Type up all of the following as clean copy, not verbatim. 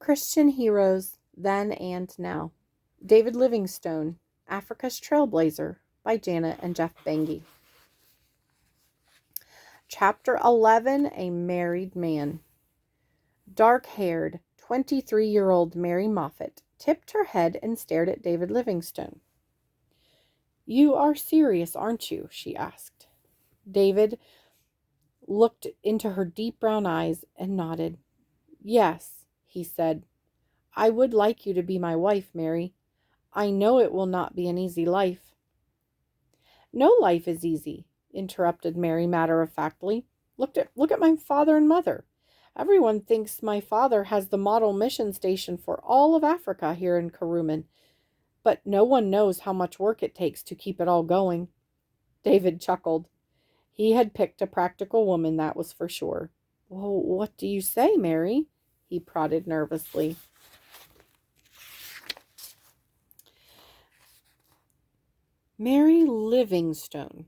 Christian Heroes Then and Now. David Livingstone, Africa's Trailblazer, by Janet and Geoff Benge. Chapter 11, A Married Man. Dark-haired, 23-year-old Mary Moffat tipped her head and stared at David Livingstone. "You are serious, aren't you?" she asked. David looked into her deep brown eyes and nodded. "Yes," he said. "I would like you to be my wife, Mary. I know it will not be an easy life." "No life is easy," interrupted Mary matter-of-factly. Look at my father and mother. Everyone thinks my father has the model mission station for all of Africa here in Karuman, but no one knows how much work it takes to keep it all going." David chuckled. He had picked a practical woman, that was for sure. "Well, what do you say, Mary?" he prodded nervously. Mary Livingstone.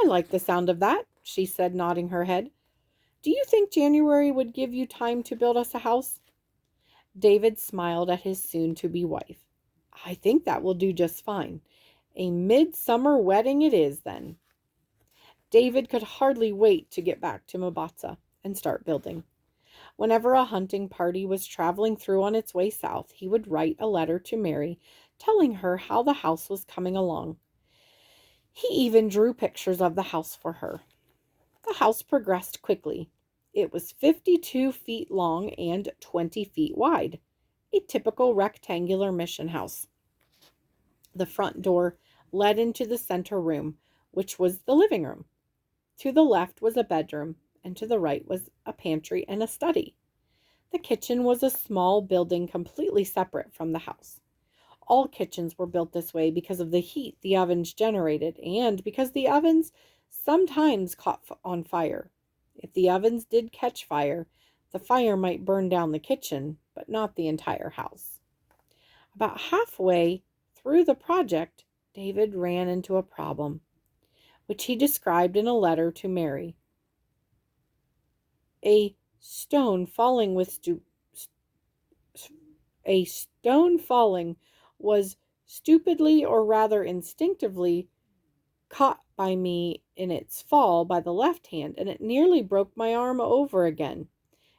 "I like the sound of that," she said, nodding her head. "Do you think January would give you time to build us a house?" David smiled at his soon-to-be wife. "I think that will do just fine. A midsummer wedding it is, then." David could hardly wait to get back to Mombasa and start building. Whenever a hunting party was traveling through on its way south, he would write a letter to Mary telling her how the house was coming along. He even drew pictures of the house for her. The house progressed quickly. It was 52 feet long and 20 feet wide, a typical rectangular mission house. The front door led into the center room, which was the living room. To the left was a bedroom, and to the right was a pantry and a study. The kitchen was a small building completely separate from the house. All kitchens were built this way because of the heat the ovens generated, and because the ovens sometimes caught on fire. If the ovens did catch fire, the fire might burn down the kitchen, but not the entire house. About halfway through the project, David ran into a problem, which he described in a letter to Mary. A stone falling was stupidly, or rather instinctively, caught by me in its fall by the left hand, and it nearly broke my arm over again.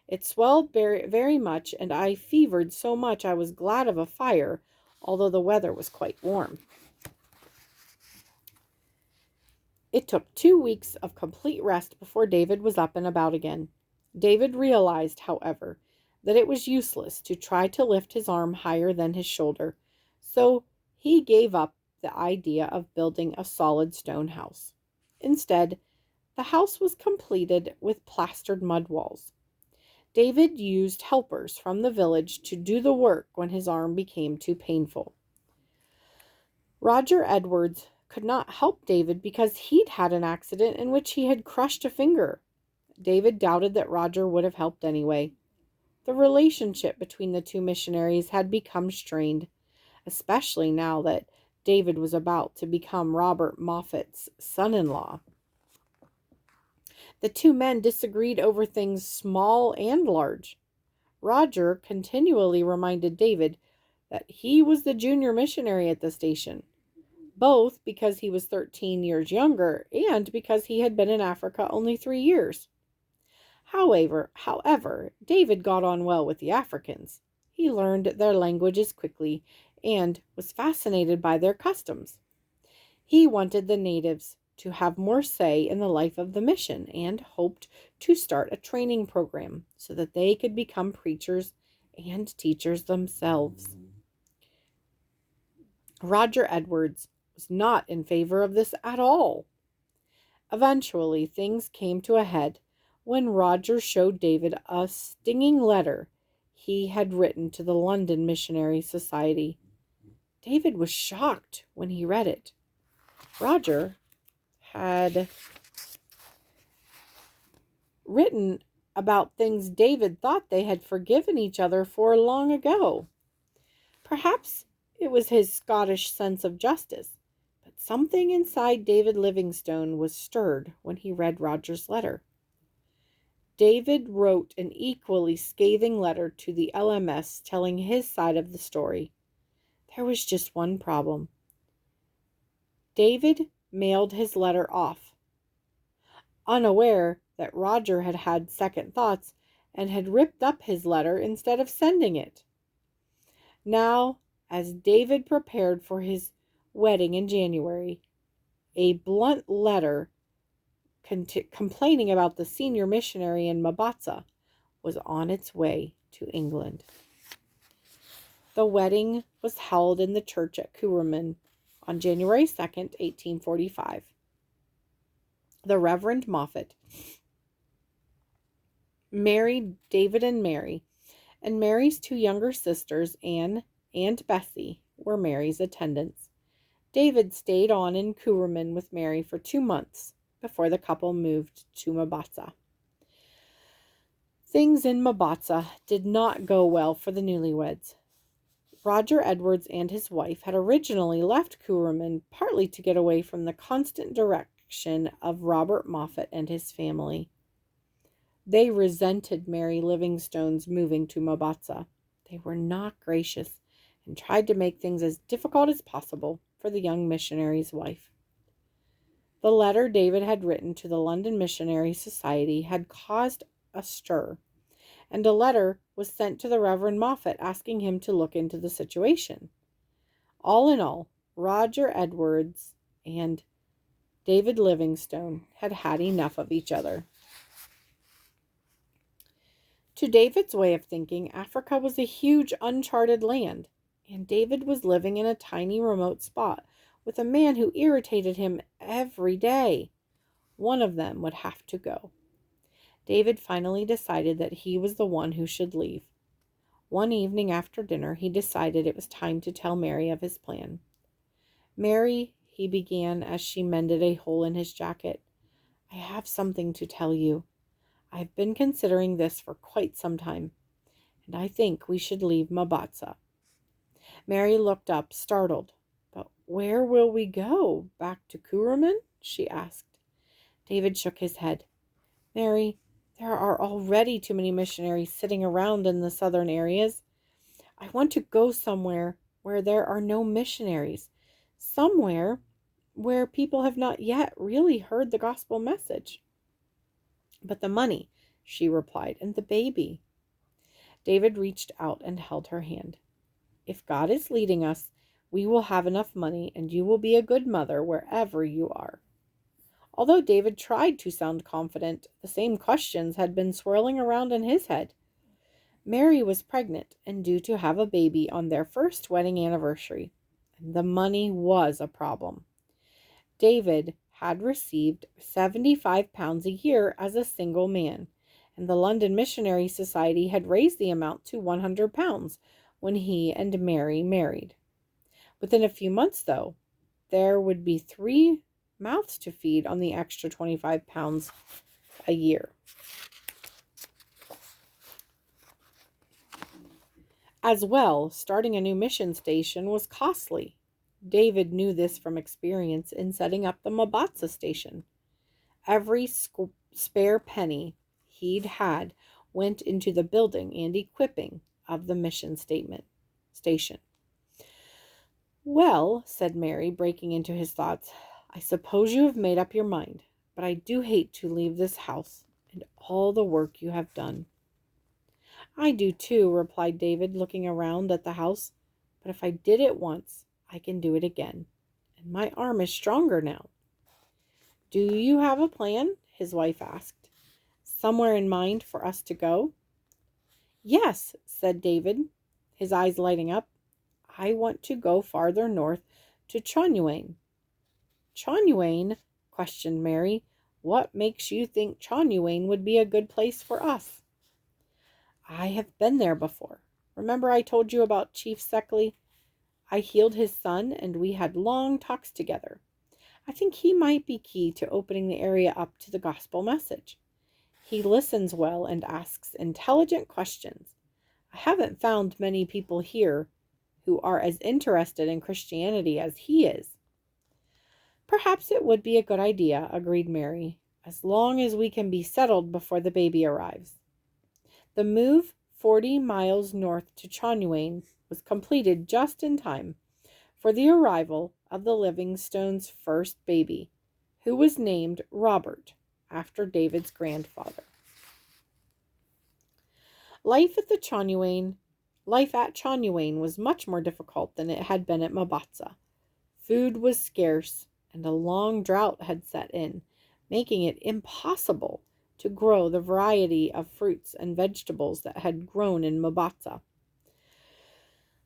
It swelled very, very much, and I fevered so much I was glad of a fire, although the weather was quite warm. It took 2 weeks of complete rest before David was up and about again. David realized, however, that it was useless to try to lift his arm higher than his shoulder, so he gave up the idea of building a solid stone house. Instead, the house was completed with plastered mud walls. David used helpers from the village to do the work when his arm became too painful. Roger Edwards could not help David because he'd had an accident in which he had crushed a finger. David doubted that Roger would have helped anyway. The relationship between the two missionaries had become strained, especially now that David was about to become Robert Moffat's son-in-law. The two men disagreed over things small and large. Roger continually reminded David that he was the junior missionary at the station, both because he was 13 years younger and because he had been in Africa only 3 years. However, David got on well with the Africans. He learned their languages quickly and was fascinated by their customs. He wanted the natives to have more say in the life of the mission and hoped to start a training program so that they could become preachers and teachers themselves. Roger Edwards was not in favor of this at all. Eventually, things came to a head when Roger showed David a stinging letter he had written to the London Missionary Society. David was shocked when he read it. Roger had written about things David thought they had forgiven each other for long ago. Perhaps it was his Scottish sense of justice, but something inside David Livingstone was stirred when he read Roger's letter. David wrote an equally scathing letter to the LMS telling his side of the story. There was just one problem. David mailed his letter off, unaware that Roger had had second thoughts and had ripped up his letter instead of sending it. Now, as David prepared for his wedding in January, a blunt letter complaining about the senior missionary in Mombasa was on its way to England. The wedding was held in the church at Kuruman on January 2nd, 1845. The Reverend Moffat married David and Mary's two younger sisters, Anne and Bessie, were Mary's attendants. David stayed on in Kuruman with Mary for 2 months before the couple moved to Mombasa. Things in Mombasa did not go well for the newlyweds. Roger Edwards and his wife had originally left Kuruman partly to get away from the constant direction of Robert Moffat and his family. They resented Mary Livingstone's moving to Mombasa. They were not gracious and tried to make things as difficult as possible for the young missionary's wife. The letter David had written to the London Missionary Society had caused a stir, and a letter was sent to the Reverend Moffat asking him to look into the situation. All in all, Roger Edwards and David Livingstone had had enough of each other. To David's way of thinking, Africa was a huge uncharted land, and David was living in a tiny remote spot with a man who irritated him every day. One of them would have to go. David finally decided that he was the one who should leave. One evening after dinner, he decided it was time to tell Mary of his plan. "Mary," he began as she mended a hole in his jacket, "I have something to tell you. I've been considering this for quite some time, and I think we should leave Mombasa." Mary looked up, startled. "But where will we go? Back to Kuruman?" she asked. David shook his head. "Mary, there are already too many missionaries sitting around in the southern areas. I want to go somewhere where there are no missionaries, somewhere where people have not yet really heard the gospel message." "But the money," she replied, "and the baby." David reached out and held her hand. "If God is leading us, we will have enough money, and you will be a good mother wherever you are." Although David tried to sound confident, the same questions had been swirling around in his head. Mary was pregnant and due to have a baby on their first wedding anniversary, and the money was a problem. David had received £75 a year as a single man, and the London Missionary Society had raised the amount to £100 when he and Mary married. Within a few months, though, there would be 3 mouths to feed on the extra £25 a year. As well, starting a new mission station was costly. David knew this from experience in setting up the Mombasa station. Every spare penny he'd had went into the building and equipping of the mission station. "Well," said Mary, breaking into his thoughts, "I suppose you have made up your mind, but I do hate to leave this house and all the work you have done." "I do too," replied David, looking around at the house. "But if I did it once, I can do it again, and my arm is stronger now." "Do you have a plan?" his wife asked. "Somewhere in mind for us to go?" "Yes," said David, his eyes lighting up. "I want to go farther north to Chonyuane." "Chonyuane?" questioned Mary. "What makes you think Chonyuane would be a good place for us?" "I have been there before. Remember I told you about Chief Seckley? I healed his son, and we had long talks together. I think he might be key to opening the area up to the gospel message. He listens well and asks intelligent questions. I haven't found many people here who are as interested in Christianity as he is." "Perhaps it would be a good idea," agreed Mary. as long as we can be settled before the baby arrives. The move 40 miles north to Chongyuan was completed just in time for the arrival of the Livingstones' first baby, who was named Robert, after David's grandfather. Life at Chongyuan was much more difficult than it had been at Mombasa. Food was scarce, and a long drought had set in, making it impossible to grow the variety of fruits and vegetables that had grown in Mombasa.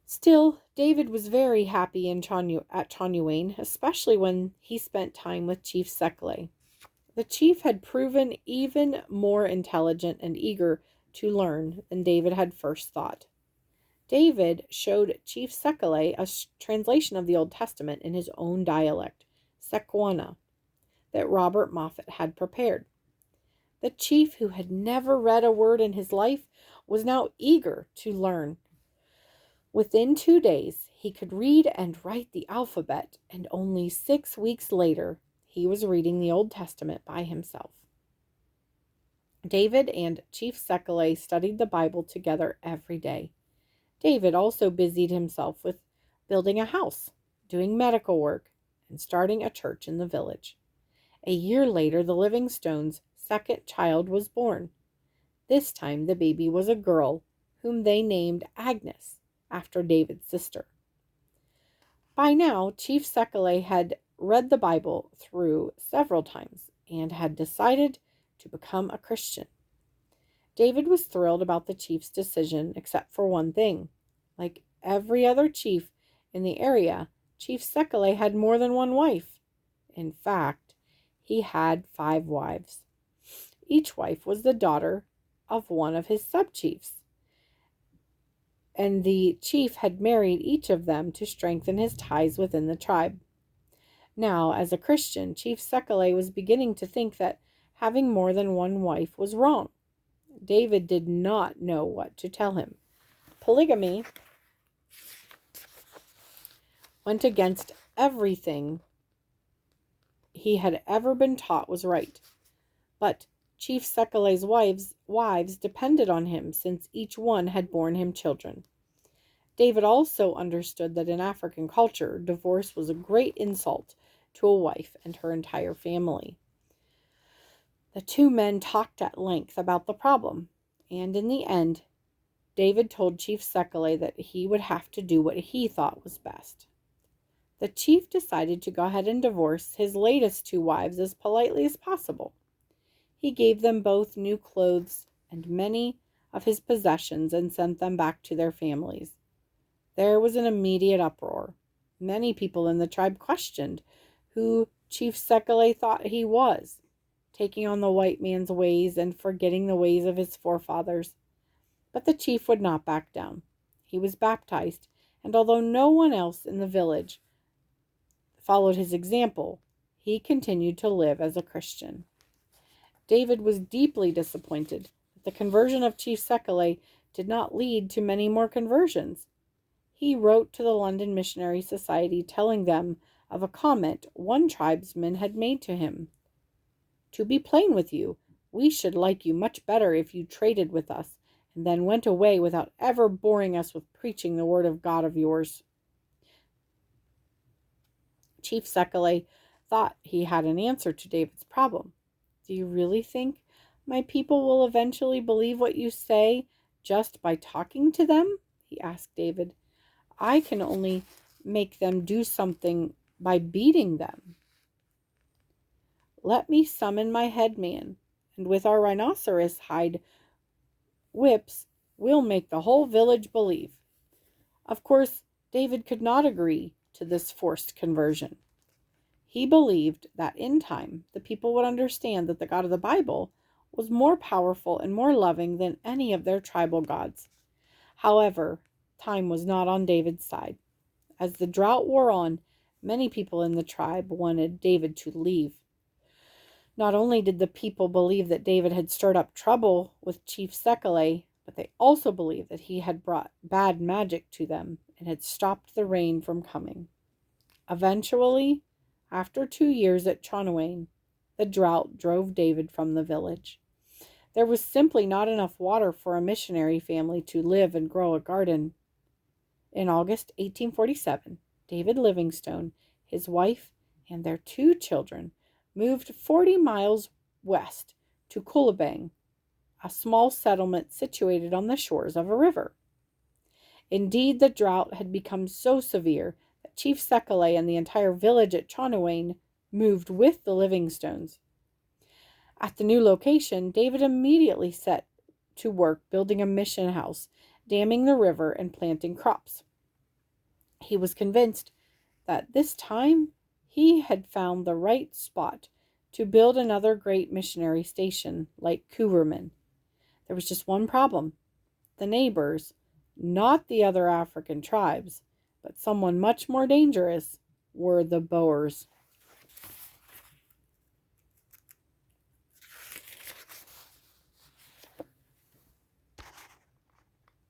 Still, David was very happy at Chongyuan, especially when he spent time with Chief Sekele. The chief had proven even more intelligent and eager to learn than David had first thought. David showed Chief Sekele a translation of the Old Testament in his own dialect, Sekwana, that Robert Moffat had prepared. The chief, who had never read a word in his life, was now eager to learn. Within 2 days, he could read and write the alphabet, and only 6 weeks later, he was reading the Old Testament by himself. David and Chief Sekele studied the Bible together every day. David also busied himself with building a house, doing medical work, and starting a church in the village. A year later, the Livingstones' second child was born. This time, the baby was a girl, whom they named Agnes, after David's sister. By now, Chief Sekele had read the Bible through several times and had decided to become a Christian. David was thrilled about the chief's decision, except for one thing. Like every other chief in the area, Chief Sekele had more than one wife. In fact, he had 5 wives. Each wife was the daughter of one of his sub-chiefs, and the chief had married each of them to strengthen his ties within the tribe. Now, as a Christian, Chief Sekele was beginning to think that having more than one wife was wrong. David did not know what to tell him. Polygamy went against everything he had ever been taught was right. But Chief Sekele's wives depended on him, since each one had borne him children. David also understood that in African culture, divorce was a great insult to a wife and her entire family. The 2 men talked at length about the problem, and in the end, David told Chief Sekele that he would have to do what he thought was best. The chief decided to go ahead and divorce his latest 2 wives as politely as possible. He gave them both new clothes and many of his possessions and sent them back to their families. There was an immediate uproar. Many people in the tribe questioned who Chief Sekele thought he was, taking on the white man's ways and forgetting the ways of his forefathers. But the chief would not back down. He was baptized, and although no one else in the village followed his example, he continued to live as a Christian. David was deeply disappointed that the conversion of Chief Sekele did not lead to many more conversions. He wrote to the London Missionary Society telling them of a comment one tribesman had made to him. "To be plain with you, we should like you much better if you traded with us and then went away without ever boring us with preaching the word of God of yours." Chief Sekele thought he had an answer to David's problem. "Do you really think my people will eventually believe what you say just by talking to them?" he asked David. "I can only make them do something by beating them. Let me summon my headman, and with our rhinoceros hide whips, we'll make the whole village believe." Of course, David could not agree to this forced conversion. He believed that in time, the people would understand that the God of the Bible was more powerful and more loving than any of their tribal gods. However, time was not on David's side. As the drought wore on, many people in the tribe wanted David to leave. Not only did the people believe that David had stirred up trouble with Chief Sekele, but they also believed that he had brought bad magic to them and had stopped the rain from coming. Eventually, after 2 years at Chongyuan, The drought drove David from the village. There was simply not enough water for a missionary family to live and grow a garden. In August 1847, David Livingstone, his wife, and their 2 children moved 40 miles west to Benge, a small settlement situated on the shores of a river. Indeed, the drought had become so severe that Chief Sekele and the entire village at Chonawayne moved with the Livingstones. At the new location, David immediately set to work building a mission house, damming the river, and planting crops. He was convinced that this time he had found the right spot to build another great missionary station like Kuverman. There was just one problem. The neighbors, not the other African tribes, but someone much more dangerous, were the Boers.